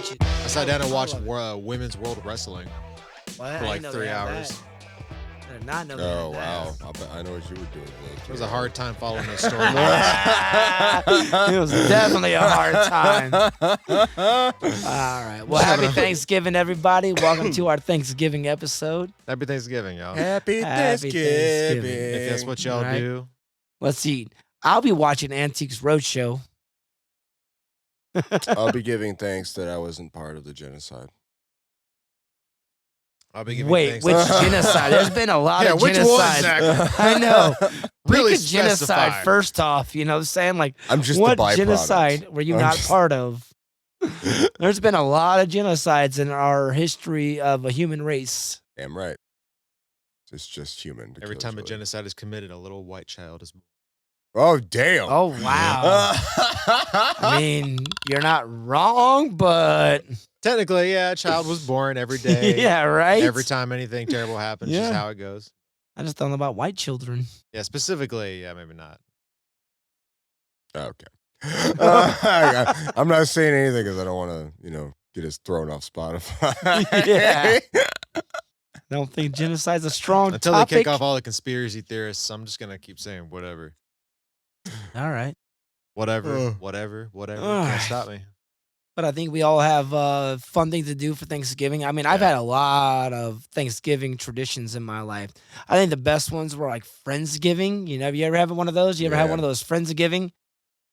watch it. I sat down and watched I love it. Women's World Wrestling Well, for I like didn't know 3 they had hours. that. I did not know they Oh, had wow. that. I know what you were doing. It was a hard time following those storylines. It was definitely a hard time. All right. Well, happy Thanksgiving, everybody. Welcome to our Thanksgiving episode. Happy Thanksgiving, y'all. Happy Happy Thanksgiving. Thanksgiving. If that's what y'all Right. do. Let's see. I'll be watching Antiques Roadshow. I'll be giving thanks that I wasn't part of the genocide. I'll be giving Wait, thanks. which genocide? There's been a lot Yeah, of which one genocide. exactly? I know. Really Pick a genocide specify. first off. You know what I'm saying? Like, I'm just what the byproduct. genocide were you I'm not just- part of? There's been a lot of genocides in our history of a human race. Damn right. It's just human. to Every kill time a each other. genocide is committed, a little white child is born. Oh, damn. Oh, wow. I mean, you're not wrong, but Technically, yeah, a child was born every day. yeah, right? Every time anything terrible happens, Yeah. just how it goes. I just don't know about white children. Yeah, specifically, yeah, maybe not. Okay. I'm not saying anything because I don't want to, get us thrown off Spotify. Yeah. I don't think genocide's a strong Until topic. they kick off all the conspiracy theorists, I'm just going to keep saying whatever. All right. Whatever, Ugh. whatever. All Can't right. stop me. But I think we all have fun things to do for Thanksgiving. I mean, I've Yeah. had a lot of Thanksgiving traditions in my life. I think the best ones were like Friendsgiving. Have you ever had one of those? You ever had Yeah. one of those Friendsgiving?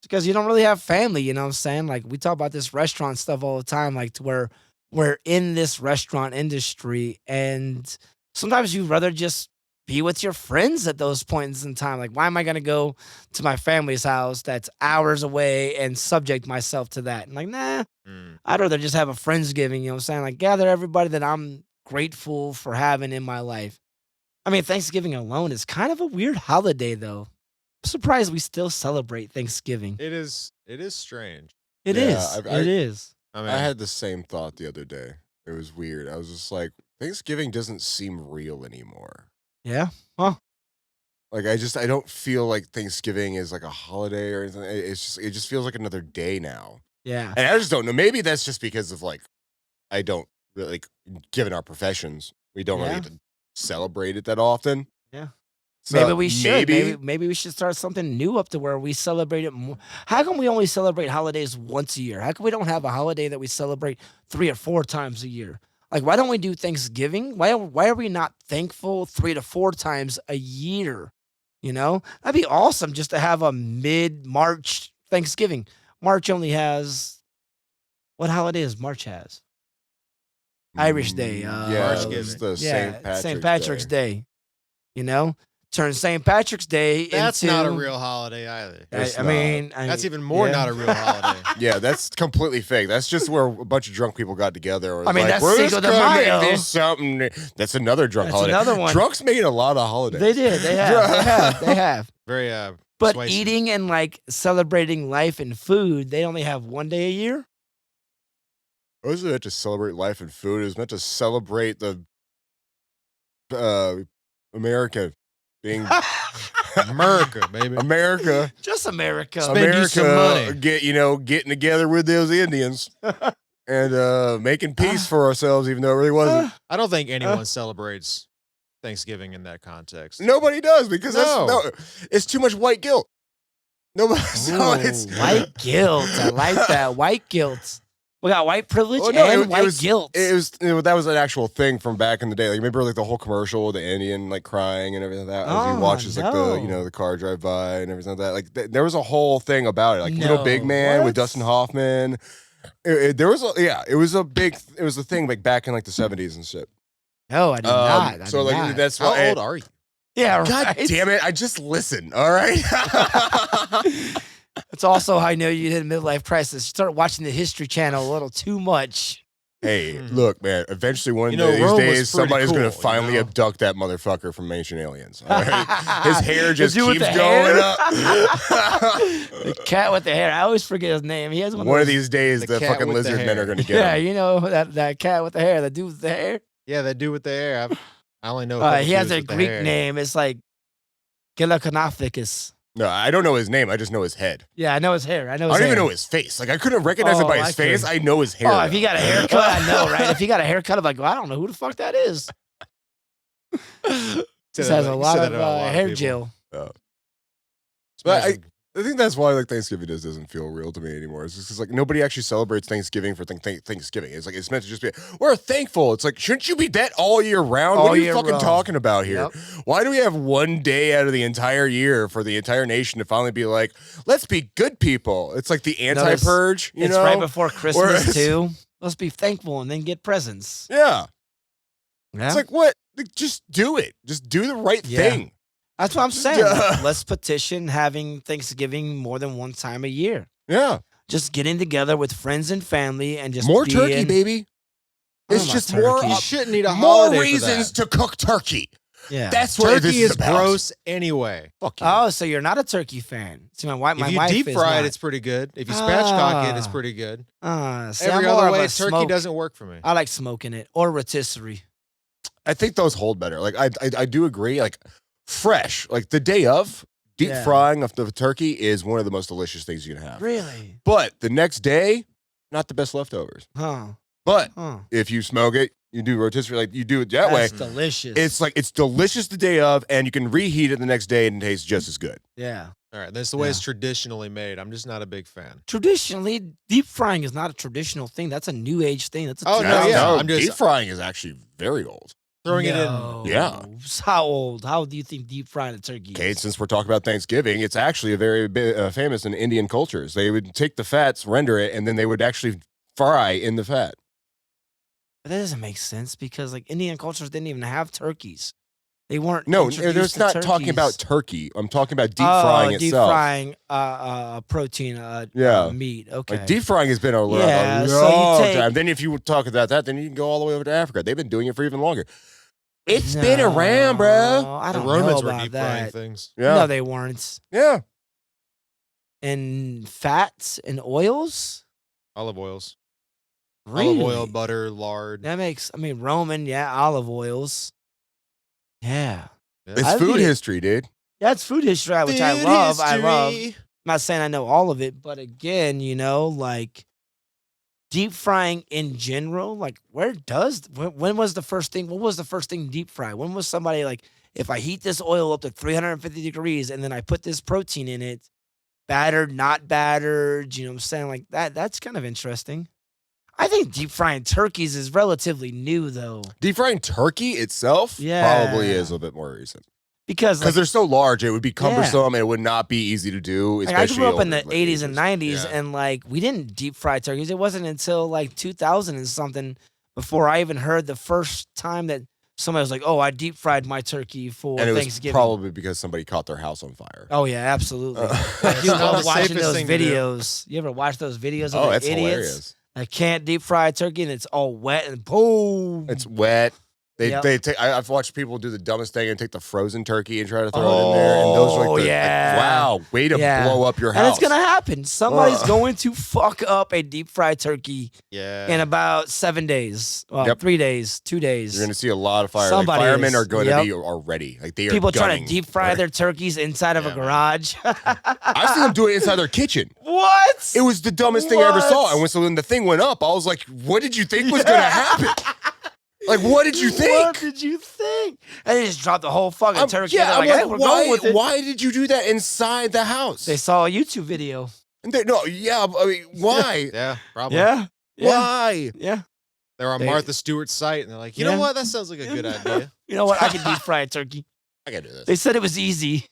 Because you don't really have family, you know what I'm saying? Like, we talk about this restaurant stuff all the time, like to where we're in this restaurant industry, and sometimes you'd rather just be with your friends at those points in time. Like, why am I going to go to my family's house that's hours away and subject myself to that? And like, nah, I'd rather just have a Friendsgiving, you know what I'm saying? Like, gather everybody that I'm grateful for having in my life. I mean, Thanksgiving alone is kind of a weird holiday, though. I'm surprised we still celebrate Thanksgiving. It is strange. It Yeah, is. I- It is. I mean, I had the same thought the other day. It was weird. I was just like, Thanksgiving doesn't seem real anymore. Yeah. Like I don't feel like Thanksgiving is like a holiday or anything. It just feels like another day now. Yeah. And I just don't know. Maybe that's just because of like I don't really like given our professions, we don't really Yeah. get to celebrate it that often. Yeah. So Maybe we should. Maybe we should start something new up to where we celebrate it more. How come we only celebrate holidays once a year? How come we don't have a holiday that we celebrate 3 or 4 times a year? Like, why don't we do Thanksgiving? Why are we not thankful 3 to 4 times a year? That'd be awesome just to have a mid-March Thanksgiving. March only has, what holiday does March has? Irish Day. Yeah, March it's Giving. the Yeah, St. Patrick's Day. Turn St. Patrick's Day that's into... not a real holiday either. It's I not. mean... That's even more yeah. not a real holiday. Yeah, that's completely fake. That's just where a bunch of drunk people got together. Or I mean, like, that's we're just Cinco de gonna make Mayo. this something. That's another drunk That's holiday. another one. Drunks made a lot of holidays. They did. They have. They have. Very But persuasive. eating and like celebrating life and food, they only have one day a year. It wasn't meant to celebrate life and food. It was meant to celebrate the America being America, baby. America. Just America. Spend you some money. Getting together with those Indians and making peace for ourselves, even though it really wasn't. I don't think anyone celebrates Thanksgiving in that context. Nobody does because No. it's too much white guilt. Nobody. So Ooh, it's white guilt. I like that. White guilt. We got white privilege Oh, no, and it white was- guilt. that was an actual thing from back in the day. Like remember like the whole commercial, the Indian like crying and everything like that as Oh, he watches like no. the car drive by and everything like that. Like there was a whole thing about it. Like Little No, Big Man what? with Dustin Hoffman. It was a thing like back in like the 70s and shit. No, I did not. I So did like not. that's How why. old are you? Yeah, God right. damn it! I just listen. All right. That's also how I know you hit a midlife crisis. You start watching the History Channel a little too much. Hey, look, man. Eventually, one You day know, these Rome was days, pretty somebody's cool, gonna you finally know? abduct that motherfucker from Ancient Aliens. All right? His hair just dude with keeps the going hair? up. The cat with the hair. I always forget his name. He has one One of those- these days, The the cat fucking with the lizard men hair. are gonna get Yeah, him. that cat with the hair, the dude with the hair. Yeah, that dude with the hair. I only know. A couple He has dudes a with the Greek hair. name. It's like Gilakanathicus. No, I don't know his name. I just know his head. Yeah, I know his hair. I know. I His don't even hair. know his face. Like I couldn't recognize him by his face. I know his hair. Oh, if he got a haircut, I know, right? If he got a haircut, I'm like, well, I don't know who the fuck that is. This has a lot of hair gel. But I think that's why like Thanksgiving just doesn't feel real to me anymore. It's just 'cause, like nobody actually celebrates Thanksgiving for Thanksgiving. It's like it's meant to just be we're thankful. It's like shouldn't you be that all year round? What are you fucking talking about here? Yep. Why do we have one day out of the entire year for the entire nation to finally be like, let's be good people? It's like the anti-purge. It's right before Christmas too. Let's be thankful and then get presents. Yeah. It's like what? Like, just do it. Just do the right thing. That's what I'm saying. Let's petition having Thanksgiving more than one time a year. Yeah. Just getting together with friends and family and just more turkey, baby. It's just more. You shouldn't need a more reasons to cook turkey. Yeah, that's what turkey is gross anyway. Fuck you. Oh, so you're not a turkey fan? See, my wife. If you deep fry it, it's pretty good. If you spatchcock it, it's pretty good. Every other way, turkey doesn't work for me. I like smoking it or rotisserie. I think those hold better. Like I do agree. Like fresh, like the day of deep frying of the turkey is one of the most delicious things you can have. Really? But the next day, not the best leftovers. Huh. But if you smoke it, you do rotisserie, like you do it that way. That's delicious. It's like it's delicious the day of, and you can reheat it the next day and it tastes just as good. Yeah. All right, that's the way it's traditionally made. I'm just not a big fan. Traditionally, deep frying is not a traditional thing. That's a new age thing. That's a no, deep frying is actually very old. Throwing it in. Yeah. How old? How do you think deep frying a turkey is? Okay, since we're talking about Thanksgiving, it's actually a very famous in Indian cultures. They would take the fats, render it, and then they would actually fry in the fat. But that doesn't make sense because like Indian cultures didn't even have turkeys. They weren't. No, it's not talking about turkey. I'm talking about deep frying itself. Deep frying protein, meat. Okay. Like deep frying has been a long time. Then if you talk about that, then you can go all the way over to Africa. They've been doing it for even longer. It's been around, bro. I don't the Romans know about were deep that. frying things. Yeah. No, they weren't. Yeah. And fats and oils? Olive oils. Really? Olive oil, butter, lard. That makes, Roman, olive oils. Yeah. It's food history, dude. That's food history, which I love. I love. I'm not saying I know all of it, but again, like deep frying in general, like when was the first thing? What was the first thing deep fry? When was somebody like, if I heat this oil up to 350 degrees and then I put this protein in it, battered, not battered, you know what I'm saying? Like that's kind of interesting. I think deep frying turkeys is relatively new, though. Deep frying turkey itself probably is a bit more recent. Because they're so large, it would be cumbersome and it would not be easy to do. Like, I grew up in the 80s and 90s, and like we didn't deep fry turkeys. It wasn't until like 2000 and something before I even heard the first time that somebody was like, "Oh, I deep fried my turkey for Thanksgiving." Was probably because somebody caught their house on fire. Oh yeah, absolutely. You love watching those videos. You ever watch those videos of the idiots? Hilarious. I can't deep fry a turkey and it's all wet and boom. It's wet. They take. I've watched people do the dumbest thing and take the frozen turkey and try to throw it in there. And those are like, wow, way to blow up your house. And it's gonna happen. Somebody's going to fuck up a deep fried turkey. In about 7 days. Well, 3 days, 2 days. You're gonna see a lot of fire. Firemen are going to be already like they are. People trying to deep fry their turkeys inside of a garage. I've seen them do it inside their kitchen. What? It was the dumbest thing I ever saw. And when the thing went up, I was like, "What did you think was gonna happen?" Like, what did you think? What did you think? And they just dropped the whole fucking turkey. Yeah, like, hey, we're going with it. Why did you do that inside the house? They saw a YouTube video. And why? Yeah, probably. Yeah. Why? Yeah. They're on Martha Stewart's site, and they're like, you know what? That sounds like a good idea. You know what? I can deep fry a turkey. I can do this. They said it was easy.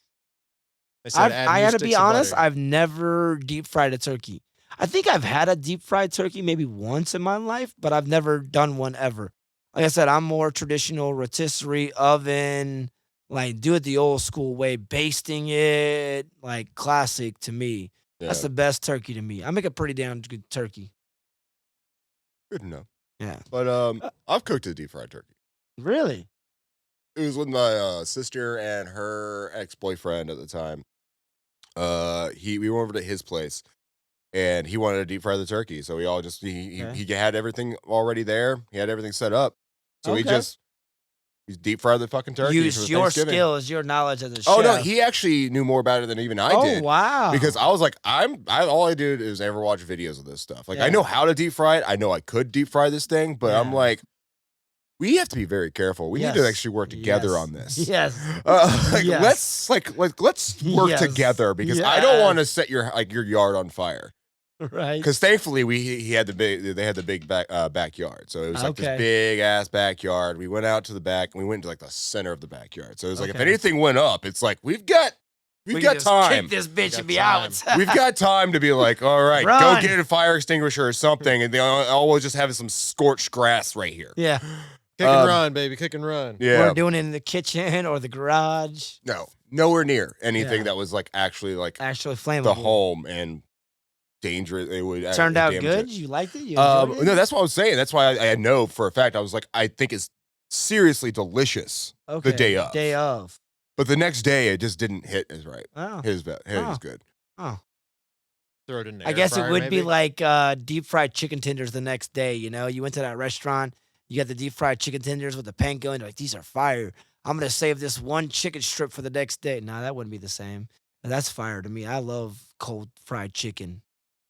They said I got to be honest, I've never deep fried a turkey. I think I've had a deep fried turkey maybe once in my life, but I've never done one ever. Like I said, I'm more traditional rotisserie oven, like do it the old school way, basting it, like classic to me. Yeah. That's the best turkey to me. I make a pretty damn good turkey. Good to know. Yeah. But I've cooked a deep fried turkey. Really? It was with my sister and her ex-boyfriend at the time. We went over to his place. And he wanted to deep fry the turkey, so we all just he had everything already there. He had everything set up, so he just You deep fry the fucking turkey. Use your skills, your knowledge as a chef. Oh no, he actually knew more about it than even I did. Oh wow! Because I was like, all I did is ever watch videos of this stuff. Like I know how to deep fry it. I know I could deep fry this thing, but I'm like, we have to be very careful. We need to actually work together on this. Yes. Let's work together because I don't want to set your yard on fire. Right. Because thankfully they had the big backyard, so it was like this big ass backyard. We went out to the back and we went to like the center of the backyard. So it was like if anything went up, it's like we got time. Kick this bitch and be out. We've got time to be like, all right, go get a fire extinguisher or something, and they always just have some scorched grass right here. Yeah. Kick and run, baby. Kick and run. Yeah. We're doing it in the kitchen or the garage. No, nowhere near anything that was actually flammable. The home and dangerous. It would turned out good. You liked it? You enjoyed it? No, that's what I was saying. That's why I know for a fact. I was like, I think it's seriously delicious the day of. Day of. But the next day, it just didn't hit as right. Oh. His was good. Oh. Throw it in the I guess it would be like deep fried chicken tenders the next day. You know, you went to that restaurant, you got the deep fried chicken tenders with the panko, and you're like, these are fire. I'm going to save this one chicken strip for the next day. Nah, that wouldn't be the same. That's fire to me. I love cold fried chicken.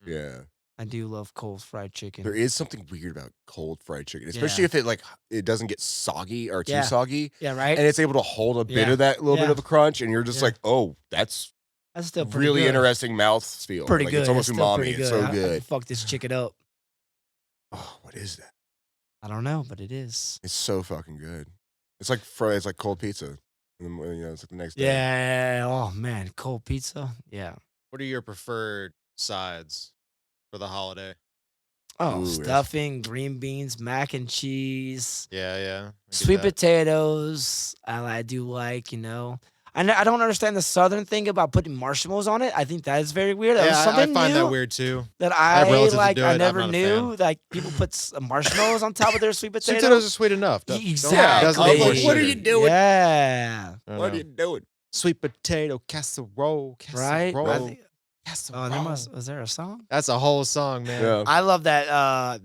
Yeah. I do love cold fried chicken. There is something weird about cold fried chicken, especially if it doesn't get soggy or too soggy. Yeah, right. And it's able to hold a bit of that little bit of a crunch, and you're just like, oh, that's still really good. interesting mouthfeel. Pretty good. It's almost umami. It's so good. I can fuck this chicken up. Oh, what is that? I don't know, but it is. It's so fucking good. It's like it's like cold pizza. You know, it's like the next day. Yeah. Oh man, cold pizza. Yeah. What are your preferred sides for the holiday? Oh, stuffing, green beans, mac and cheese. Yeah. Sweet potatoes. I do like, you know. I don't understand the southern thing about putting marshmallows on it. I think that is very weird. Yeah, I find that weird too. That I never knew. Like people put marshmallows on top of their sweet potatoes. Sweet potatoes are sweet enough. Exactly. What are you doing? Yeah. What are you doing? Sweet potato casserole. Right? Casserole. Was there a song? That's a whole song, man. Yeah. I love that.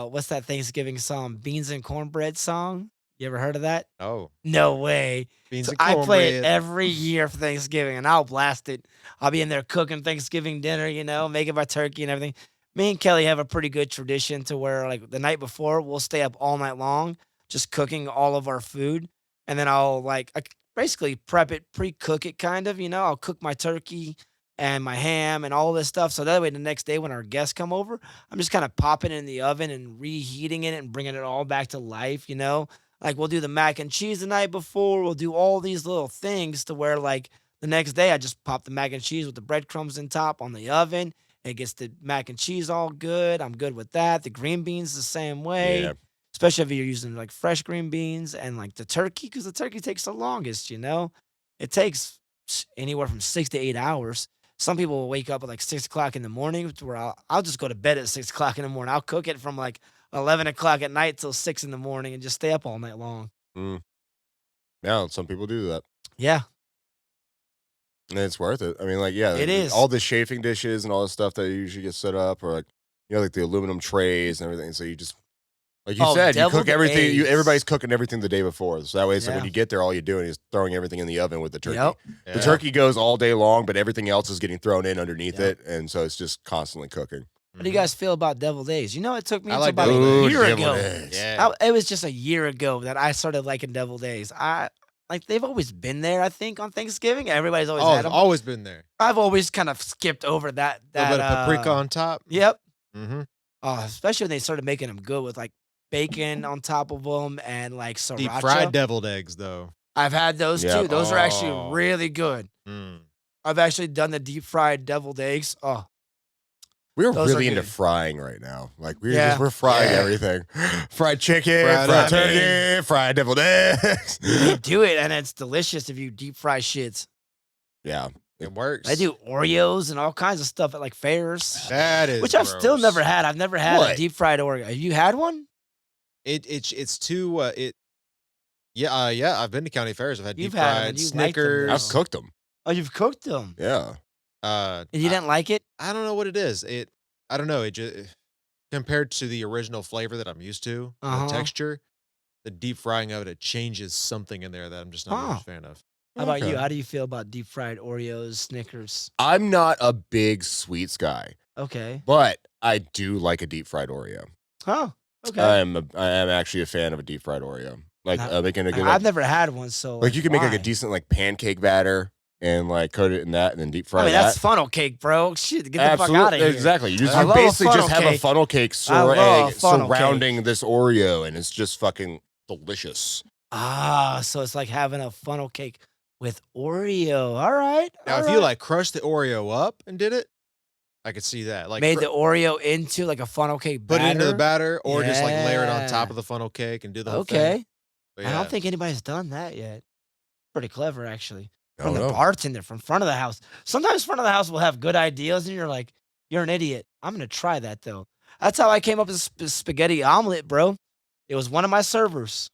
What's that Thanksgiving song? Beans and cornbread song. You ever heard of that? Oh. No way. Beans and I cornbread. play it every year for Thanksgiving, and I'll blast it. I'll be in there cooking Thanksgiving dinner, you know, making my turkey and everything. Me and Kelly have a pretty good tradition to where, like, the night before, we'll stay up all night long just cooking all of our food. And then I'll, like, I basically prep it, pre-cook it kind of, you know. I'll cook my turkey and my ham and all this stuff. So that way the next day when our guests come over, I'm just kind of popping it in the oven and reheating it and bringing it all back to life, you know. Like, we'll do the mac and cheese the night before. We'll do all these little things to where, like, the next day I just pop the mac and cheese with the breadcrumbs on top on the oven. It gets the mac and cheese all good. I'm good with that. The green beans the same way. Yeah. Especially if you're using, like, fresh green beans and, like, the turkey, because the turkey takes the longest, you know? It takes anywhere from 6 to 8 hours. Some people will wake up at, like, 6 o'clock in the morning, where I'll just go to bed at 6 o'clock in the morning. I'll cook it from, like, 11 o'clock at night till 6 in the morning and just stay up all night long. Yeah, some people do that. Yeah. And it's worth it. I mean, like, yeah. It is. All the chafing dishes and all the stuff that usually get set up, or, like, you know, like the aluminum trays and everything. So you just, like you said, you cook everything. Everybody's cooking everything the day before. So that way, so when you get there, all you're doing is throwing everything in the oven with the turkey. Yep. The turkey goes all day long, but everything else is getting thrown in underneath it. And so it's just constantly cooking. What do you guys feel about deviled eggs? You know, it took me like about deviled a year deviled ago. eggs. Yeah. It was just a year ago that I started liking deviled eggs. Like, they've always been there, I think, on Thanksgiving. Everybody's always had them. Always been there. I've always kind of skipped over that. A little bit of paprika on top. Yep. Mm-hmm. Especially when they started making them good with, like, bacon on top of them and, like, sriracha. Deep fried deviled eggs, though. I've had those too. Those are actually really good. I've actually done the deep fried deviled eggs. Oh, we're those really are into good. frying right now. Like, we're frying everything. Fried chicken, fried turkey, fried deviled eggs. They do it, and it's delicious if you deep fry shits. Yeah. It works. I do Oreos and all kinds of stuff at, like, fairs. That is Which I've still gross. never had. I've never had a deep fried Oreo. Have you had one? It's too yeah. I've been to county fairs. I've had You've deep had 'em fried and you liked 'em, Snickers. though. I've cooked them. Oh, you've cooked them. Yeah. And you didn't like it? I don't know what it is. I don't know. It just compared to the original flavor that I'm used to, the texture, the deep frying of it changes something in there that I'm just not a fan of. How about you? How do you feel about deep fried Oreos, Snickers? I'm not a big sweets guy. Okay. But I do like a deep fried Oreo. Oh, okay. I am actually a fan of a deep fried Oreo. Like making a good. I've never had one, so like you can make like a decent like pancake batter and like coat it in that and then deep fry. That's funnel cake, bro. Shit, get the fuck out of here. Exactly. You basically just have a funnel cake surrounding this Oreo, and it's just fucking delicious. So it's like having a funnel cake with Oreo. All right. Now, if you like crushed the Oreo up and did it, I could see that. Like made the Oreo into like a funnel cake batter. Put it into the batter, or just like layer it on top of the funnel cake and do the whole thing. Yeah. I don't think anybody's done that yet. Pretty clever, actually. From the bartender, from front of the house. Sometimes front of the house will have good ideas, and you're like, you're an idiot. I'm going to try that, though. That's how I came up with spaghetti omelet, bro. It was one of my servers.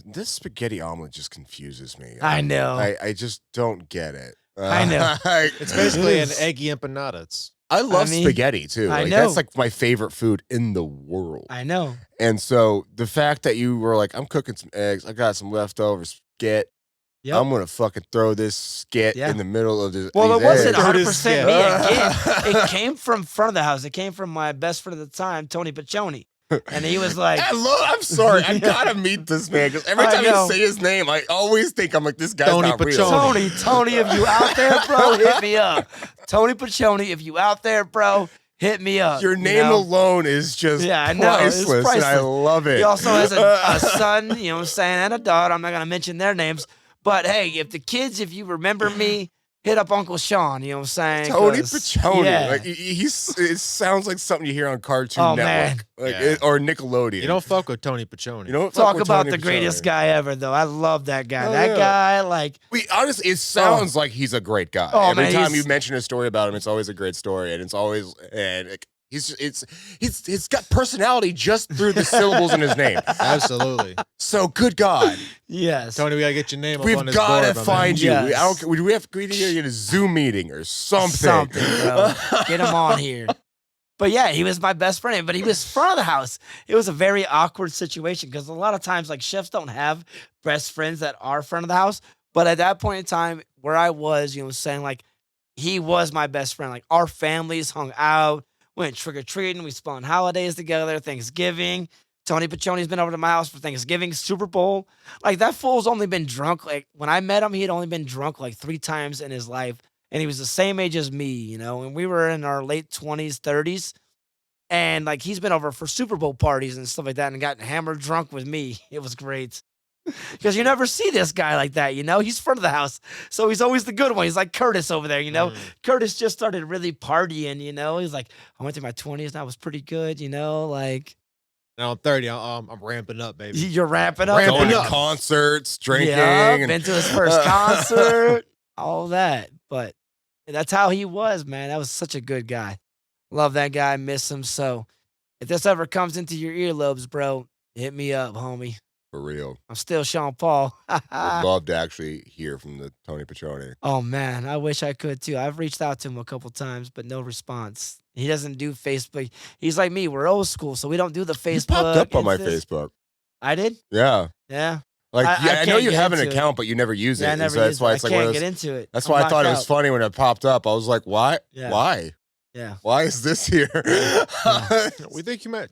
This spaghetti omelet just confuses me. I know. I just don't get it. I know. It's basically an eggy empanada. I love spaghetti, too. Like, that's like my favorite food in the world. I know. And so the fact that you were like, I'm cooking some eggs. I got some leftover skit. Yep. I'm going to fucking throw this skit in the middle of this. Well, it wasn't 100% me again. It came from front of the house. It came from my best friend at the time, Tony Piccioni. And he was like, I'm sorry. I got to meet this man because every time you say his name, I always think I'm like, this guy's not real. Tony, if you out there, bro, hit me up. Tony Piccioni, if you out there, bro, hit me up. Your name alone is just priceless, and I love it. He also has a son, you know what I'm saying, and a daughter. I'm not going to mention their names. But hey, if you remember me, hit up Uncle Sean, you know what I'm saying? Tony Piccioni. Yeah. Like, it sounds like something you hear on Cartoon Network. Or Nickelodeon. You don't fuck with Tony Piccioni. You don't talk about the greatest guy ever, though. I love that guy. That guy, like... honestly, it sounds like he's a great guy. Every time you mention a story about him, it's always a great story. And it's always... He's got personality just through the syllables in his name. Absolutely. So good God. Yes. Tony, we gotta get your name up on this board. We've got to find you. Yes. We have to get a Zoom meeting or something. Something, bro. Get him on here. But yeah, he was my best friend, but he was front of the house. It was a very awkward situation because a lot of times, like, chefs don't have best friends that are front of the house. But at that point in time, where I was, you know what I'm saying, like, he was my best friend. Like, our families hung out. Went trick-or-treating. We spent holidays together, Thanksgiving. Tony Piccioni's been over to my house for Thanksgiving, Super Bowl. Like, that fool's only been drunk. Like, when I met him, he had only been drunk like 3 times in his life. And he was the same age as me, you know. And we were in our late 20s, 30s. And, like, he's been over for Super Bowl parties and stuff like that and gotten hammered drunk with me. It was great. Because you never see this guy like that, you know? He's front of the house, so he's always the good one. He's like Curtis over there, you know? Curtis just started really partying, you know? He's like, I went through my 20s, and I was pretty good, you know? Like... Now I'm 30, I'm ramping up, baby. You're ramping up? Going to concerts, drinking. Yeah, been to his first concert, all that. But that's how he was, man. That was such a good guy. Love that guy, miss him. So if this ever comes into your earlobes, bro, hit me up, homie. For real. I'm still Sean Paul. I'd love to actually hear from the Tony Piccioni. Oh, man. I wish I could, too. I've reached out to him a couple times, but no response. He doesn't do Facebook. He's like me. We're old school, so we don't do the Facebook. You popped up on my Facebook. I did? Yeah. Yeah. Like, I know you have an account, but you never use it. Yeah, I never so that's why it's I like can't get into it. That's why I thought it was funny when it popped up. I was like, why? Yeah. Why? Yeah. Why is this here? We think you might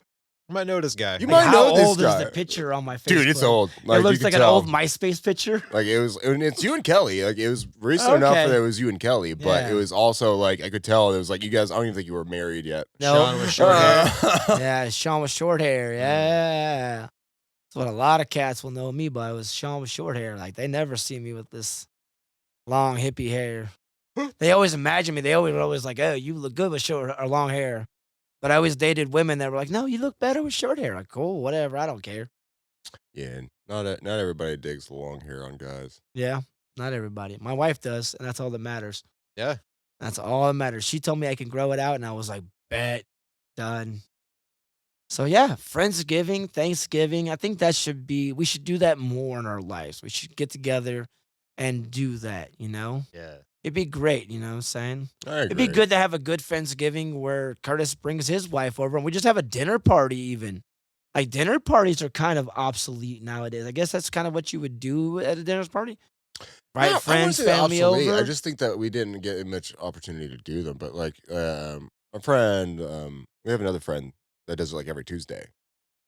know this guy. You might know this guy. How old is the picture on my Facebook? Dude, it's old. Like, it looks like an old MySpace picture. Like, it's you and Kelly. Like, it was recent enough that it was you and Kelly, but it was also, like, I could tell it was like, you guys, I don't even think you were married yet. No. Sean with short hair. Yeah, Sean with short hair. Yeah. That's what a lot of cats will know me by, was Sean with short hair. Like, they never see me with this long hippie hair. They always imagine me. They always like, oh, you look good with short or long hair. But I always dated women that were like, no, you look better with short hair. Like, cool, whatever. I don't care. Yeah, not everybody digs the long hair on guys. Yeah, not everybody. My wife does, and that's all that matters. Yeah. That's all that matters. She told me I can grow it out, and I was like, bet, done. So, yeah, Friendsgiving, Thanksgiving. I think we should do that more in our lives. We should get together and do that, you know? Yeah. It'd be great, you know what I'm saying? I agree. It'd be good to have a good Friendsgiving where Curtis brings his wife over and we just have a dinner party even. Like, dinner parties are kind of obsolete nowadays. I guess that's kind of what you would do at a dinner party, right? No, I wouldn't Friends, say family obsolete. I over. just think that we didn't get much opportunity to do them. But like, a friend, we have another friend that does it like every Tuesday.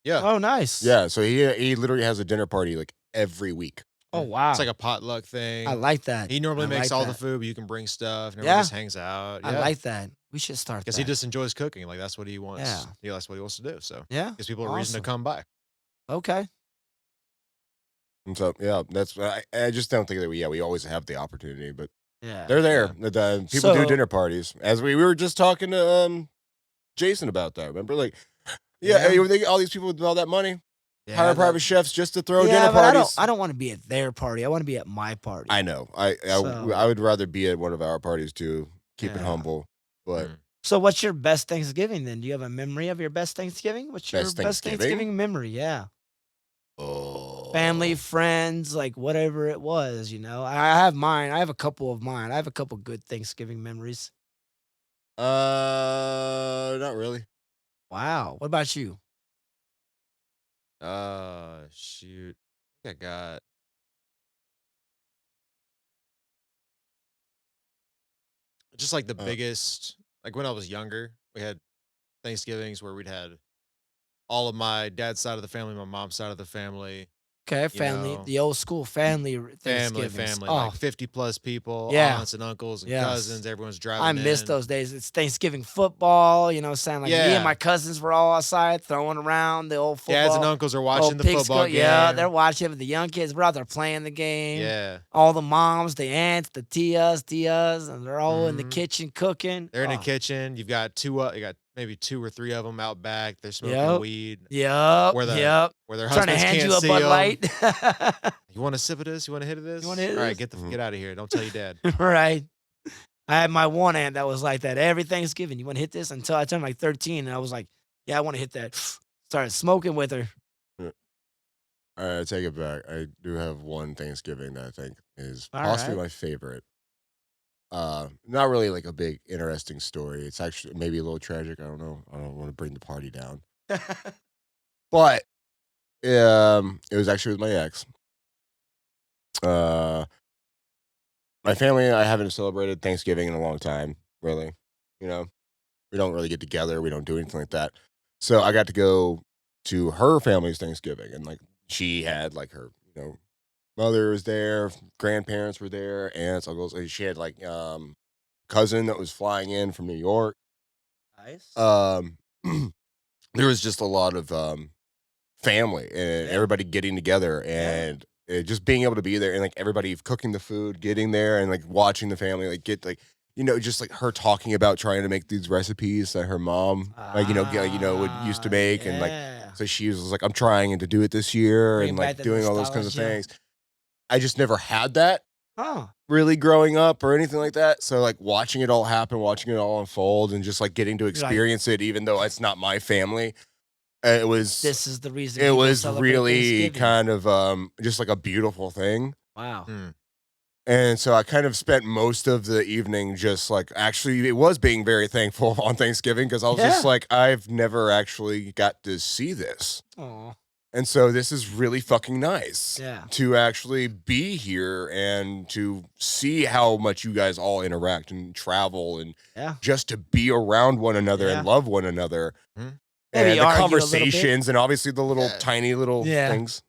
Yeah. Oh, nice. Yeah, so he literally has a dinner party like every week. Oh, Mm. wow. It's like a potluck thing. I like that. He normally I makes like all the that. food, but you can bring stuff, and everyone Yeah. just hangs out. I Yeah, like that. We should start because that. he just enjoys cooking. Like that's what he Yeah. wants. Yeah, that's what he wants to do. So Yeah. gives people a reason to Awesome. come by. Okay. And so yeah, that's I just don't think that we always have the opportunity, but Yeah. they're there. Yeah. People do So- dinner parties. As we were just talking to Jason about that. Remember, like, Yeah. all these people with all that money Yeah, hire that- private chefs just to throw yeah, dinner but parties. I don't want to be at their party. I want to be at my party. I know. So- I would rather be at one of our parties too. Keep it Yeah. humble, but. Mm. So what's your best Thanksgiving then? Do you have a memory of your best Thanksgiving? What's your Best best Thanksgiving? Thanksgiving memory? Yeah. Oh. Family, friends, like whatever it was, I have mine. I have a couple of mine. I have a couple good Thanksgiving memories. Not really. Wow. What about you? Shoot. I think I got. Just like the biggest, like when I was younger, we had Thanksgivings where we'd had all of my dad's side of the family, my mom's side of the family, Okay, family, know, the old school family family, Thanksgivings. like Oh, 50 plus people, Yeah. aunts and uncles and Yes. cousins. Everyone's driving. I miss in. those days. It's Thanksgiving football, saying like me Yeah. and my cousins were all outside throwing around the old football. Dads and uncles are old watching the pig football skull. game. Yeah, they're watching it. The young kids were out there playing the game. Yeah. All the moms, the aunts, the tias, and they're all in the Mhm. kitchen cooking. They're in the Oh, kitchen. You've got you got maybe 2 or 3 of them out back. They're smoking Yep. weed. Yep. Where the- yep. Where their Trying to husbands hand can't you a see Bud 'em. Light. You want a sip of this? You want a hit of this? You wanna hit of All right, this? get out of here. Don't tell your dad. Right. I had my one aunt that was like that every Thanksgiving. You want to hit this? Until I turned like 13, and I was like, yeah, I want to hit that. Started smoking with her. All right, I take it back. I do have one Thanksgiving that I think is All possibly right. my favorite. Not really like a big interesting story. It's actually maybe a little tragic. I don't know. I don't want to bring the party down, but it was actually with my ex. My family and I haven't celebrated Thanksgiving in a long time. Really, we don't really get together. We don't do anything like that. So I got to go to her family's Thanksgiving, and like she had like her, mother was there, grandparents were there, aunts, uncles. And she had like cousin that was flying in from New York. Nice. There was just a lot of family and Yeah. everybody getting together and just being able to be there and like everybody cooking the food, getting there and like watching the family like get like just like her talking about trying to make these recipes that her mom would used to make and like so she was like I'm trying to do it this year Bring and back like the doing all those kinds of nostalgia. things. I just never had that Huh. really growing up or anything like that. So like watching it all happen, watching it all unfold and just like getting to experience it even though it's not my family. It was This is the reason. it people was celebrate really Thanksgiving. kind of just like a beautiful thing. Wow. Mm. And so I kind of spent most of the evening just like actually it was being very thankful on Thanksgiving because I was just Yeah. like I've never actually got to see this. Aw. And so this is really fucking nice Yeah. to actually be here and to see how much you guys all interact and travel and Yeah. just to be around one another Yeah. and love one another. Mhm. Maybe And the argue a little bit. conversations and obviously the little Yeah. tiny little Yeah. things.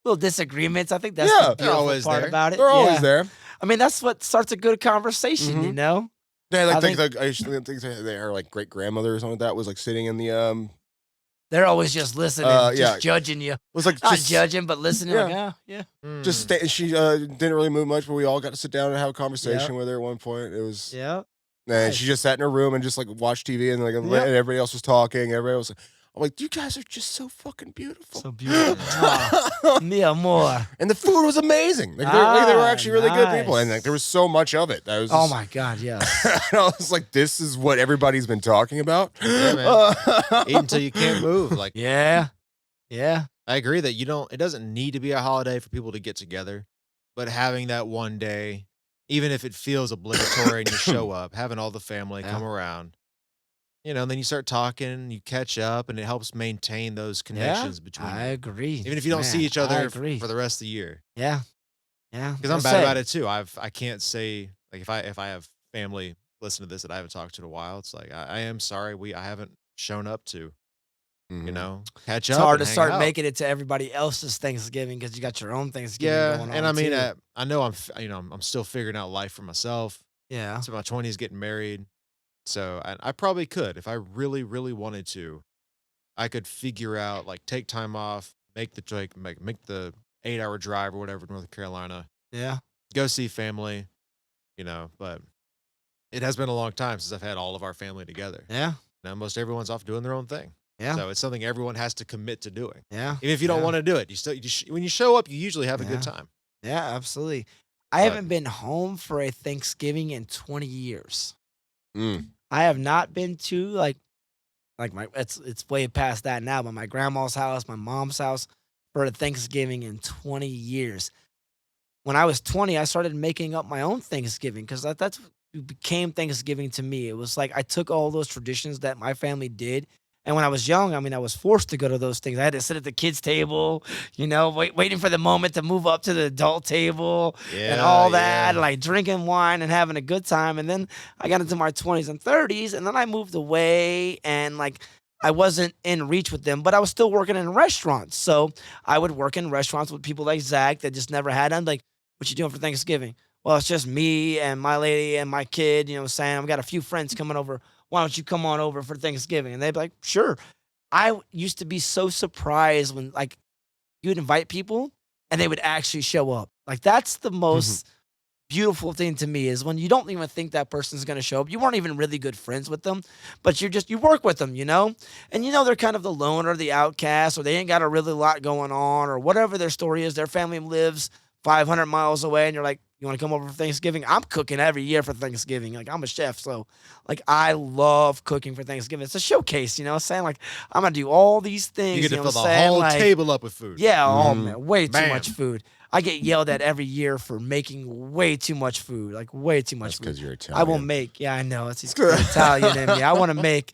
Little disagreements. I think that's Yeah. the They're beautiful always part there. about it. They're always Yeah. there. I mean, that's what starts a good conversation, Mhm. Yeah, I like think- I actually think that her like great grandmother or something like that was like sitting in the They're always just listening, yeah. just judging you. was like Not just judging, but listening. Yeah. Like, yeah. Mm. just stay, she didn't really move much, but we all got to sit down and have a conversation with her at one point. It was Yeah. and Nice. she just sat in her room and just like watched TV and like and Yep. everybody else was talking. Everybody was I'm like, you guys are just so fucking beautiful. So beautiful. Mwah. Mi amor. And the food was amazing. Like they were actually really good people, and nice. like there was so much of it. That was Oh just- my God, yes. and I was like, this is what everybody's been talking about. Yeah, man. Eat until you can't move. Like Yeah. Yeah. I agree that it doesn't need to be a holiday for people to get together, but having that one day, even if it feels obligatory and you show up, having all the family come around, you know, and then you start talking, you catch up, and it helps maintain those Yeah, connections between I you, agree. even if you don't see Man, each I other agree. for the rest of the year. Yeah, yeah. Because Like I I'm bad said, about it too. I can't say like if I have family listen to this that I haven't talked to in a while, it's like I am sorry I haven't shown up to, you Mhm. know, catch it's up hard and to hang start out. making it to everybody else's Thanksgiving because you got your own Thanksgiving Yeah, going and I on mean, too. I know you know, I'm still figuring out life for myself. Yeah, So my 20s getting married. So I probably could if I really, really wanted to. I could figure out like take time off, make the make the 8-hour drive or whatever to North Carolina, yeah, go see family, you know, but it has been a long time since I've had all of our family together. yeah, Now most everyone's off doing their own thing. yeah, So it's something everyone has to commit to doing. yeah, Even if you don't yeah, want to do it, when you show up, you usually have a good yeah, time. yeah. Absolutely. I But haven't been home for a Thanksgiving in 20 years. Mm. I have not been to like my it's way past that now, but my grandma's house, my mom's house for a Thanksgiving in 20 years. When I was 20, I started making up my own Thanksgiving because that's what became Thanksgiving to me. It was like I took all those traditions that my family did. And when I was young, I mean, I was forced to go to those things. I had to sit at the kids' table, waiting for the moment to move up to the adult table and yeah, all that, yeah. like drinking wine and having a good time. And then I got into my 20s and 30s, and then I moved away and like I wasn't in reach with them, but I was still working in restaurants. So I would work in restaurants with people like Zach that just never had them. Like, what you doing for Thanksgiving? Well, it's just me and my lady and my kid, you know what I'm saying? I've got a few friends coming over. Why don't you come on over for Thanksgiving? And they'd be like, sure. Used to be so surprised when like you'd invite people and they would actually show up. Like that's the most beautiful thing to me is when you don't even think that person's going to show up. You weren't even really good friends with them, but you work with them, and they're kind of the loner, the outcast, or they ain't got a really lot going on, or whatever their story is. Their family lives 500 miles away, and you're like, you want to come over for Thanksgiving? I'm cooking every year for Thanksgiving. Like I'm a chef, so like I love cooking for Thanksgiving. It's a showcase, you know what I'm saying? Like I'm gonna do all these You things, get you to know fill what I'm the saying? whole Like table up with food. yeah, oh Mhm. man, way too much Bam. food. I get yelled at every year for making way too much food, like way too much That's food. because you're I will Italian. make, yeah, I know it's the Italian in me. I want to make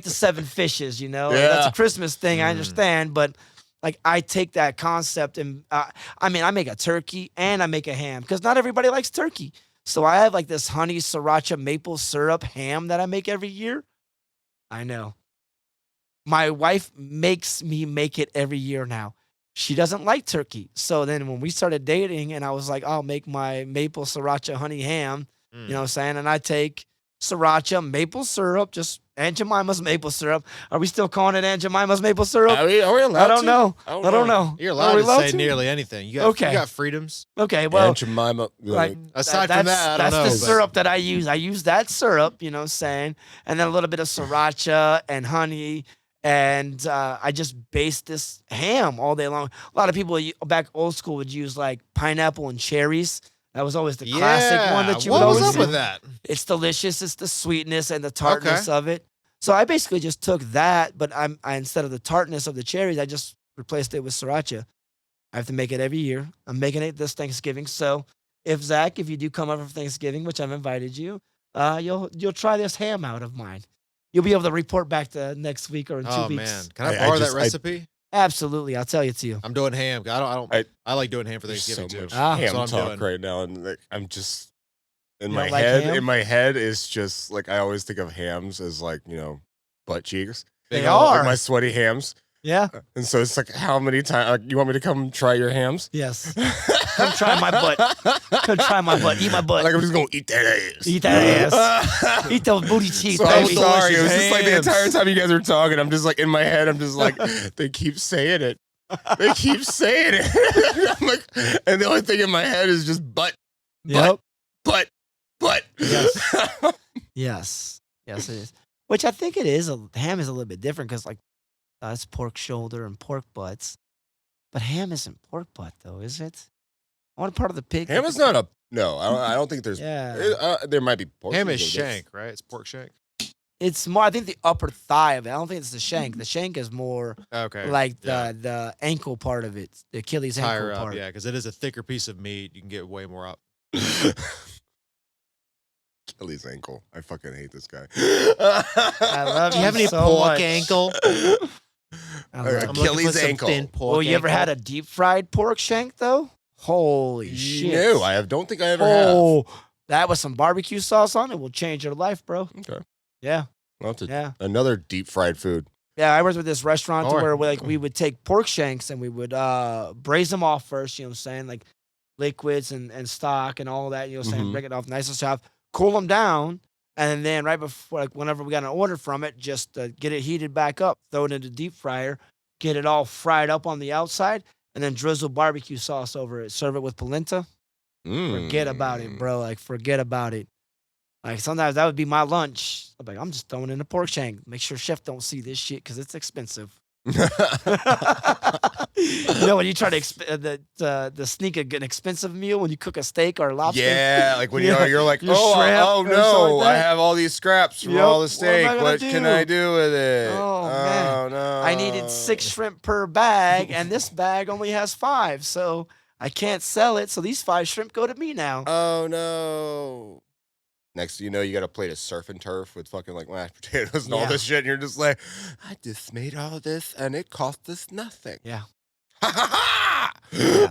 the 7 fishes. Like, that's a Yeah. Christmas thing. I Mm. understand, but like I take that concept and I mean, I make a turkey and I make a ham because not everybody likes turkey. So I have like this honey sriracha maple syrup ham that I make every year. I know. My wife makes me make it every year now. She doesn't like turkey. So then when we started dating and I was like, I'll make my maple sriracha honey ham, you know what I'm Mm. saying? And I take sriracha, maple syrup, just Aunt Jemima's maple syrup. Are we still calling it Aunt Jemima's maple syrup? Are we I allowed don't to? know. I don't I don't know. know. You're Are allowed we to allowed say to? nearly anything. You Okay. got freedoms. Okay. Well, Aunt Jemima. like Aside from that's that, I don't that's the know, but syrup that I use. I use that syrup, you know what I'm saying? And then a little bit of sriracha and honey. And I just base this ham all day long. A lot of people back old school would use like pineapple and cherries. That was always the classic one yeah. that you would What was always up with do. that? It's delicious. It's the sweetness and the Okay. tartness of it. So I basically just took that, but I instead of the tartness of the cherries, I just replaced it with sriracha. I have to make it every year. I'm making it this Thanksgiving. So if Zach, if you do come over for Thanksgiving, which I've invited you, you'll try this ham out of mine. You'll be able to report back to next week or in two Oh man, weeks. can I I borrow that just- I- recipe? Absolutely, I'll tell you to you. I'm doing ham. I- I like doing ham for There's so Thanksgiving much too. Ah. ham That's what I'm talk doing. right now, and like, I'm just in You my don't like head. ham? In my head is just like I always think of hams as like butt cheeks, Big They ol' are. like my sweaty hams. Yeah. And so it's like, how many times you want me to come try your hams? Yes. Come try my butt. Come try my butt. Eat my butt. Like I'm just gonna eat that ass. Eat that ass. Eat those booty cheeks, So I'm baby. sorry. It was delicious just like the hams. entire time you guys were talking, I'm just like in my head. I'm just like, they keep saying it. They keep saying it. I'm like, and the only thing in my head is just butt, Yep. butt. Yes. Yes. Yes, it is. Which I think it is. Ham is a little bit different because, like, it's pork shoulder and pork butts. But ham isn't pork butt, though, is it? I want part of the pig. Ham is not a no. I don't think there's. Yeah. There might be pork. Ham is but shank, right? It's pork shank. It's more, I think, the upper thigh of it. I don't think it's the shank. The shank is more Okay. like Yeah. the ankle part of it, the Achilles Higher ankle up, part. yeah, because it is a thicker piece of meat. You can get way more up. Achilles ankle. I fucking hate this guy. I love Do you have any so pork much. ankle? I I'm love looking for Achilles some ankle. thin pork Oh, you ever had ankle. a deep fried pork shank though? Holy shit! No, I don't think I ever have. Oh, that with some barbecue sauce on it will change your life, bro. Okay. Yeah, Well, that's yeah, another deep fried food. yeah. I worked with this restaurant to Or- where we would take pork shanks and we would braise them off first. You know what I'm saying? Like liquids and stock and all that. You know what I'm saying? Mhm. Break it off nice and soft. Cool them down. And then right before, like whenever we got an order from it, just get it heated back up, throw it into the deep fryer, get it all fried up on the outside, and then drizzle barbecue sauce over it. Serve it with polenta. Forget about it, bro. Like, forget about it. Like, sometimes that would be my lunch. I'm like, I'm just throwing in a pork shank. Make sure chef don't see this shit because it's expensive. You know, when you try to sneak an expensive meal when you cook a steak or lobster. Yeah, like when Yeah. you're like, Your oh shrimp no, or something like I that. have all these scraps from Yep, all the what am I steak. gonna What can do? I do with it? Oh, man. No. I needed 6 shrimp per bag, and this bag only has 5, so I can't sell it. So these 5 shrimp go to me now. Oh no. Next thing you know, you got a plate of surf and turf with fucking like mashed potatoes and all Yeah. this shit, and you're just like, I just made all this and it cost us nothing. Yeah. Ha ha ha! Yeah.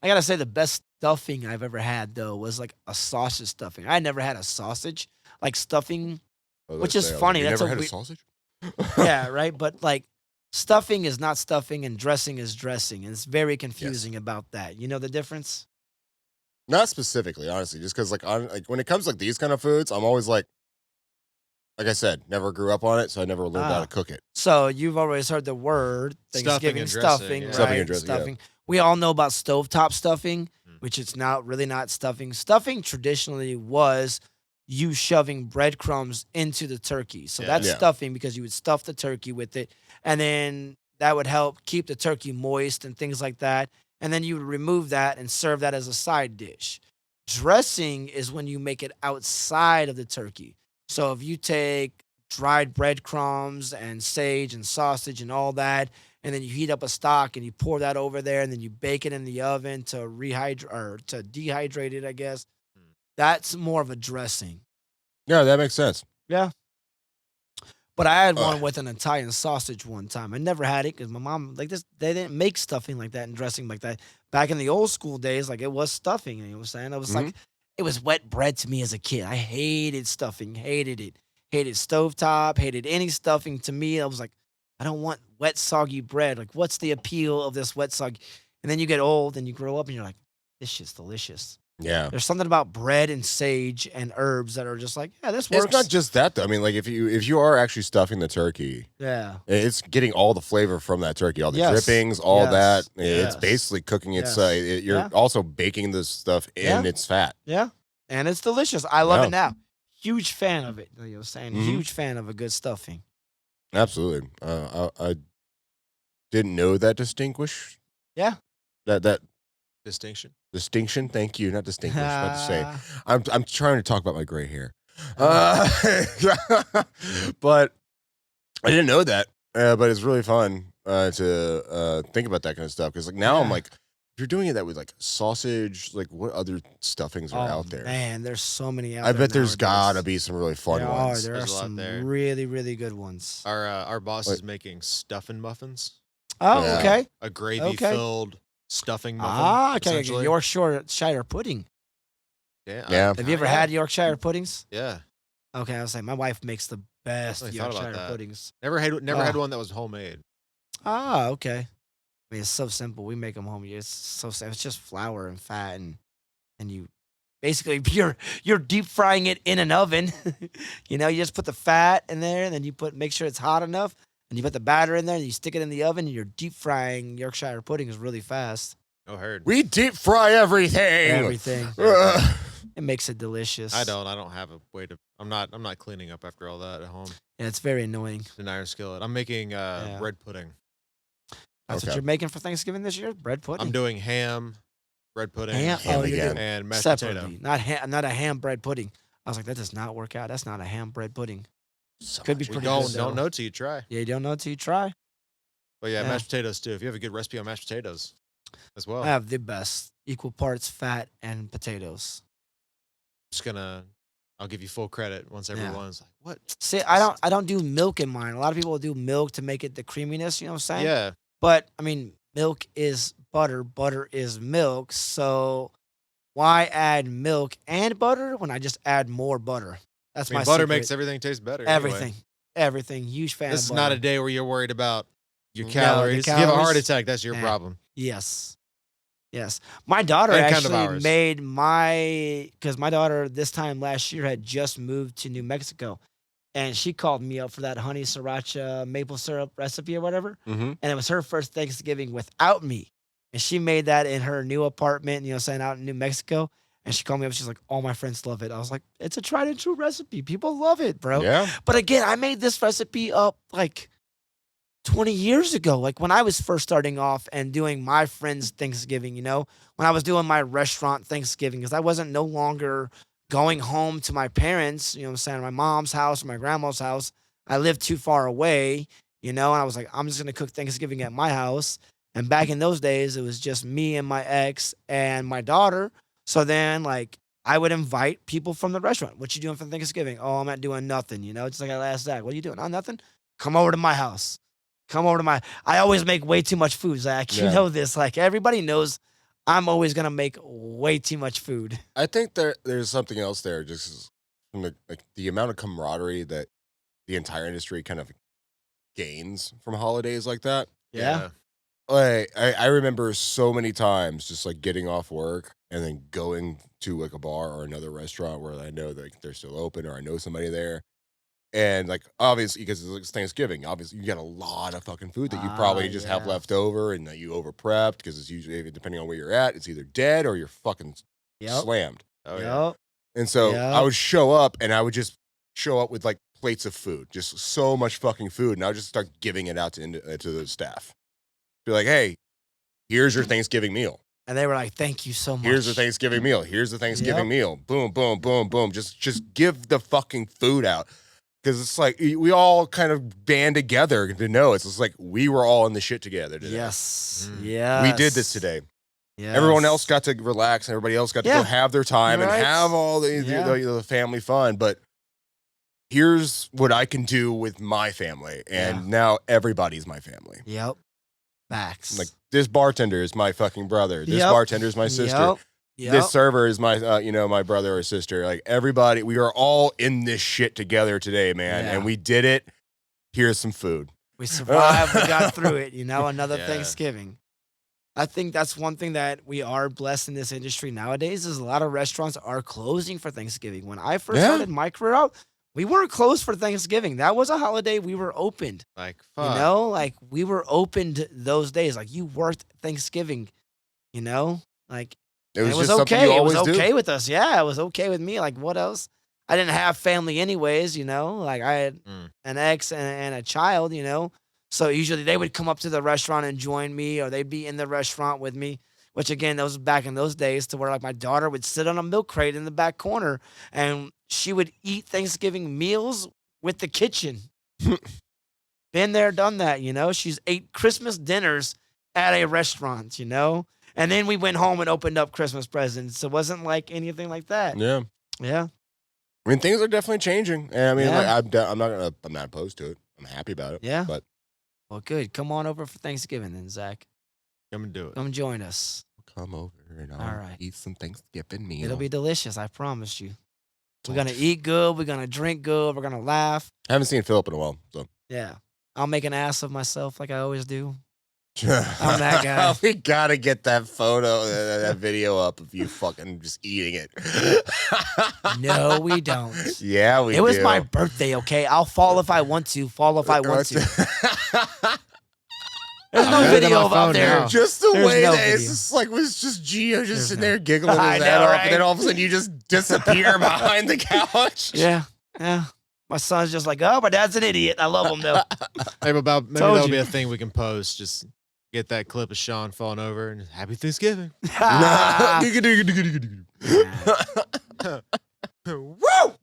I gotta say, the best stuffing I've ever had though was like a sausage stuffing. I never had a sausage like stuffing. Which is funny, You that's never a had a weird- sausage? Yeah, right. But like, stuffing is not stuffing, and dressing is dressing, and it's very confusing about that. You know the difference? Not specifically, honestly, just because like when it comes to like these kind of foods, I'm always like I said, never grew up on it, so I never learned how Ah. to cook it. So you've always heard the word Stuffing Thanksgiving and dressing, stuffing, yeah. right? Stuffing and dressing, yeah. Stuffing. We all know about stovetop stuffing, Mm. which it's not stuffing. Stuffing traditionally was you shoving breadcrumbs into the turkey. So Yeah. that's Yeah. stuffing because you would stuff the turkey with it, and then that would help keep the turkey moist and things like that. And then you would remove that and serve that as a side dish. Dressing is when you make it outside of the turkey. So if you take dried breadcrumbs and sage and sausage and all that, and then you heat up a stock and you pour that over there, and then you bake it in the oven to rehydrate or to dehydrate it, I guess. Hmm. That's more of a dressing. Yeah, that makes sense. Yeah. But I had one Ugh. with an Italian sausage one time. I never had it because my mom like this. They didn't make stuffing like that and dressing like that back in the old school days. Like it was stuffing. You know what I'm saying? It was like it was wet bread to me as a kid. I hated stuffing. Hated it. Hated stovetop. Hated any stuffing. To me, I was like, I don't want wet soggy bread. Like, what's the appeal of this wet soggy? And then you get old and you grow up and you're like, this shit's delicious. Yeah. There's something about bread and sage and herbs that are just like, yeah, this works. It's not just that though. I mean, like if you are actually stuffing the turkey, Yeah. it's getting all the flavor from that turkey, all the Yes. drippings, all Yes. that. Yes. It's basically cooking its. Yes. You're Yeah. also baking this stuff in Yeah. its fat. Yeah. And it's delicious. I love Yeah. it now. Huge fan of it. You know what I'm saying? Mhm. Huge fan of a good stuffing. Absolutely. I didn't know that distinguish. Yeah. That Distinction. distinction. Thank you. Not distinguish. Not to say. Ah. I'm trying to talk about my gray hair. But I didn't know that. But it's really fun to think about that kind of stuff because like now I'm Yeah. like, if you're doing it that with like sausage, like what other stuffings are out there? Man, there's so many out I there. bet there's nowadays. gotta be some really fun There ones. There are There's a lot some there. really, really good ones. Our boss Wait. is making stuffing muffins, Oh, Yeah. okay. a gravy-filled stuffing muffin. Ah, okay. essentially. Yorkshire pudding. Yeah. Have you ever had Yorkshire puddings? Yeah. Okay, I was saying my wife makes the best Really thought about Yorkshire that. puddings. Never had Ah. one that was homemade. Ah, okay. I mean, it's so simple. We make them home. It's so simple. It's just flour and fat, and you basically you're deep frying it in an oven. You know, you just put the fat in there, and then you make sure it's hot enough, and you put the batter in there, and you stick it in the oven, and you're deep frying Yorkshire pudding is really fast. Oh, heard. We deep fry everything. Everything. Ugh. It makes it delicious. I don't have a way to. I'm not cleaning up after all that at home. Yeah, it's very annoying. An iron skillet. I'm making bread pudding. That's what Okay. you're making for Thanksgiving this year? Bread pudding. I'm doing ham, bread pudding, Ham? Ham Oh, you're again. doing and mashed separately, potato. not a ham bread pudding. I was like, that does not work out. That's not a ham bread pudding. So Could be much We pretty fun. good, don't though. know till you try. Yeah, you don't know until you try. But yeah, Yeah. mashed potatoes too. If you have a good recipe on mashed potatoes, as well. I have the best equal parts fat and potatoes. Just gonna I'll give you full credit once everyone's like, what? See, I don't do milk in mine. A lot of people do milk to make it the creaminess, you know what I'm saying? Yeah. But I mean, milk is butter, butter is milk. So why add milk and butter when I just add more butter? That's I mean, my butter secret. makes everything taste better. Everything. Anyway. Everything. Huge fan This of is butter. not a day where you're worried about your No, calories. the If you have a heart calories. attack, that's your problem. Yes. Yes. My daughter And actually coronavirus. made because my daughter this time last year had just moved to New Mexico. And she called me up for that honey sriracha maple syrup recipe or whatever. Mm-hmm. And it was her first Thanksgiving without me. And she made that in her new apartment, you know, saying out in New Mexico. And she called me up. She's like, all my friends love it. I was like, it's a tried and true recipe. People love it, bro. Yeah. But again, I made this recipe up like 20 years ago, like when I was first starting off and doing my friends' Thanksgiving, you know, when I was doing my restaurant Thanksgiving, because I wasn't no longer going home to my parents, you know what I'm saying, my mom's house or my grandma's house. I lived too far away, you know, and I was like, I'm just going to cook Thanksgiving at my house. And back in those days, it was just me and my ex and my daughter. So then, like, I would invite people from the restaurant. What you doing for Thanksgiving? Oh, I'm not doing nothing, you know, it's like I asked Zach, what are you doing? Oh, nothing. Come over to my house. Come over to my. I always make way too much food, Zach. You Yeah. know this. Like everybody knows, I'm always gonna make way too much food. I think there's something else there, just from the amount of camaraderie that the entire industry kind of gains from holidays like that. Yeah. Like I remember so many times just like getting off work and then going to like a bar or another restaurant where I know that they're still open or I know somebody there. And like obviously because it's Thanksgiving, obviously you got a lot of fucking food that you probably just have yeah. left over and that you over prepped because it's usually depending on where you're at, it's either dead or you're fucking Yep. slammed. Oh, yeah. Yep. And so Yep. I would show up and I would just show up with like plates of food, just so much fucking food, and I would just start giving it out to the staff. Be like, hey, here's your Thanksgiving meal. And they were like, "Thank you so much." Here's the Thanksgiving meal. Here's the Thanksgiving meal. Boom, boom, boom, boom. Just give the fucking food out. Because it's like we all kind of band together to know. It's just like we were all in the shit together today. Yes. Mm. Yes. We did this today. Yes. Everyone else got to relax. And everybody else got to Yeah. go have their time You're and right. have all Yeah. the family fun. But here's what I can do with my family. And Yeah. now everybody's my family. Yep. Facts. Like this bartender is my fucking brother. This Yep. bartender is my sister. Yep. Yep. This server is my, my brother or sister. Like everybody, we are all in this shit together today, man. Yeah. And we did it. Here's some food. We survived. We got through it. You know, another Yeah. Thanksgiving. I think that's one thing that we are blessed in this industry nowadays is a lot of restaurants are closing for Thanksgiving. When I first Yeah. started my career out, we weren't closed for Thanksgiving. That was a holiday we were opened. Like, You fuck. know, like we were opened those days. Like you worked Thanksgiving, you know, like It and was, it was just something okay. you It was always okay do. with us. Yeah, it was okay with me. Like what else? I didn't have family anyways, you know. Like I had an ex and a child, you know. So usually they would come up to the restaurant and join me, or they'd be in the restaurant with me. Which again, that was back in those days to where like my daughter would sit on a milk crate in the back corner and she would eat Thanksgiving meals with the kitchen. Been there, done that, you know. She's ate Christmas dinners at a restaurant, you know. And then we went home and opened up Christmas presents. So it wasn't like anything like that. Yeah. Yeah. I mean, things are definitely changing. And I mean, Yeah. like, I'm not opposed to it. I'm happy about it. Yeah. But Well, good. Come on over for Thanksgiving then, Zach. Come and do it. Come join us. come over and I'll All right. eat some Thanksgiving meal. It'll be delicious. I promise you. We're going to eat good. We're going to drink good. We're going to laugh. I haven't seen Philip in a while, so. Yeah. I'll make an ass of myself like I always do. I'm that guy. We gotta get that photo, that video up of you fucking just eating it. No, we don't. Yeah, we do. It was my birthday, okay? I'll fall if I want to. Fall if I want to. There's I'm no better than video my up phone there. now. Just the There's way no that it's video. just like was just Gio just There's sitting no- there giggling I his head know, off, right? and then all of a sudden you just disappear behind the couch. Yeah, yeah. My son's just like, oh, my dad's an idiot. I love him though. Maybe Told that'll you. be a thing we can post. Just get that clip of Sean falling over and Happy Thanksgiving. Woo!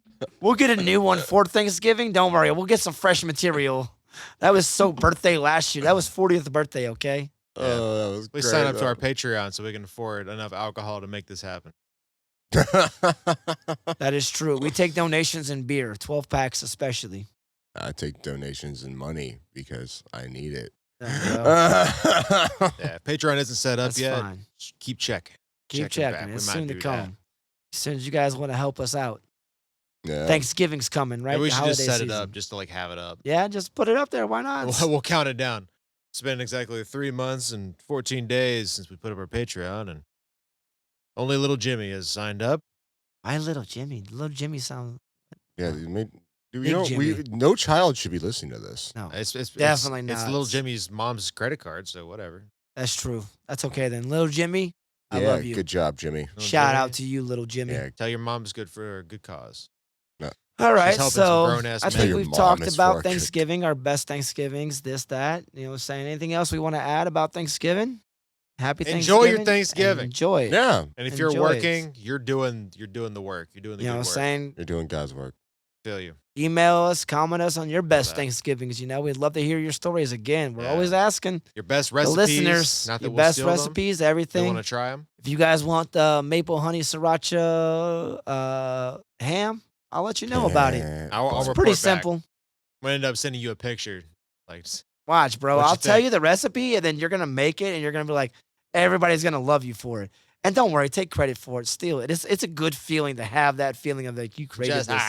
We'll get a new one for Thanksgiving. Don't worry. We'll get some fresh material. That was so birthday last year. That was 40th birthday, okay? Oh, that was We great, sign up to though. our Patreon so we can afford enough alcohol to make this happen. That is true. We take donations in beer, 12 packs especially. I take donations in money because I need it. Yeah, Patreon isn't set up That's yet. fine. Keep checking. Keep checking. It's soon to come. That. As soon as you guys want to help us out. Yeah. Thanksgiving's coming, right? Yeah, we The should just holiday set it season. up, just to like have it up. Yeah, just put it up there. Why not? We'll count it down. It's been exactly 3 months and 14 days since we put up our Patreon, and only little Jimmy has signed up. My little Jimmy. Little Jimmy sounds. Yeah, Big Jimmy. no child should be listening to this. No, It's definitely it's, not. It's little Jimmy's mom's credit card, so whatever. That's true. That's okay then. Little Jimmy, I Yeah, love you. good job, Jimmy. Little Shout Jimmy, out to you, little Jimmy. Yeah, Tell your mom's good for a good cause. All right, helping some so grown-ass I men. think Your we've mom talked is about for a good- Thanksgiving, our best Thanksgivings, this, that. You know, saying anything else we want to add about Thanksgiving? Happy Thanksgiving. Enjoy your Thanksgiving. Enjoy it. yeah, And if you're Enjoy it. working, you're doing the work. You're doing the You know good what I'm work. saying? you're doing God's work. Feel you. Email us, comment us on your best that. Thanksgivings. You know, we'd love to hear your stories again. We're Yeah. always asking Your best the recipes. listeners Not that your we'll best steal them. recipes, They everything. want to try them. If you guys want the maple honey sriracha ham, I'll let you know about it. I'll It's report pretty back. simple. I'm gonna end up sending you a picture. Like, Watch, bro. What you I'll tell think? you the recipe, and then you're gonna make it, and you're gonna be like, everybody's gonna love you for it. And don't worry, take credit for it. Steal it. It's a good feeling to have that feeling of like you created just this,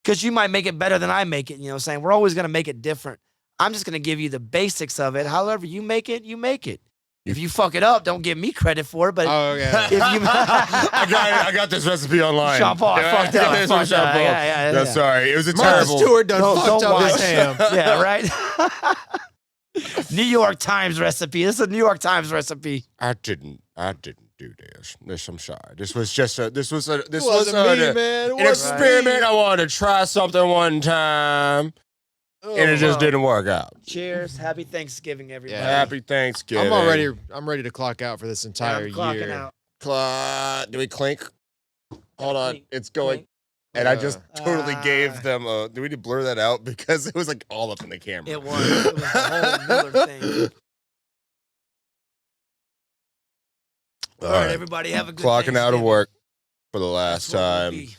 because you might make it better than I make it. You know what I'm saying? We're always gonna make it different. I'm just gonna give you the basics of it. However you make it, you make it. If you fuck it up, don't give me credit for it. But Oh yeah. if you I got this recipe online. Shop off, fucked up, This fucked was Shop up. off. Yeah. No, sorry, it was a Martha terrible. Stewart done Don't fucked up watch. his ham. Yeah, right. New York Times recipe. This is a New York Times recipe. I didn't do this. I'm sorry. This was just a. This was It wasn't me, an man. It an wasn't experiment. me. I wanted to try something one time, Oh, and it just wow. didn't work out. Cheers. Happy Thanksgiving, everybody. Yeah. Happy Thanksgiving. I'm ready to clock out for this entire I'm clocking year. out. Do we clink? Hold on, Clink, it's going. clink. And I just totally Ah. gave them a. Do we need to blur that out because it was like all up in the camera? It was a whole Miller thing. All right, everybody, have a good Clocking out of Thanksgiving. work for the last That's what we'll time be.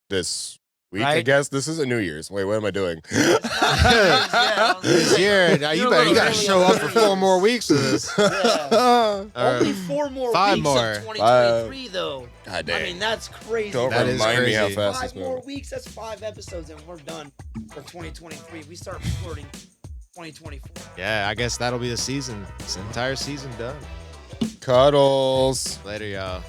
this week. I Right? guess this isn't New Year's. Wait, what am I doing? Yeah, This year, now you You're better. You gotta really show up for early. 4 more weeks of this. God Only 4 more 5 weeks more. of 2023, though. damn. I mean, that's crazy. Don't That is remind me how crazy. fast 5 this more moves. weeks, that's 5 episodes, and we're done for 2023. We start recording 2024. Yeah, I guess that'll be the season. This entire season done. Cuddles. Later, y'all.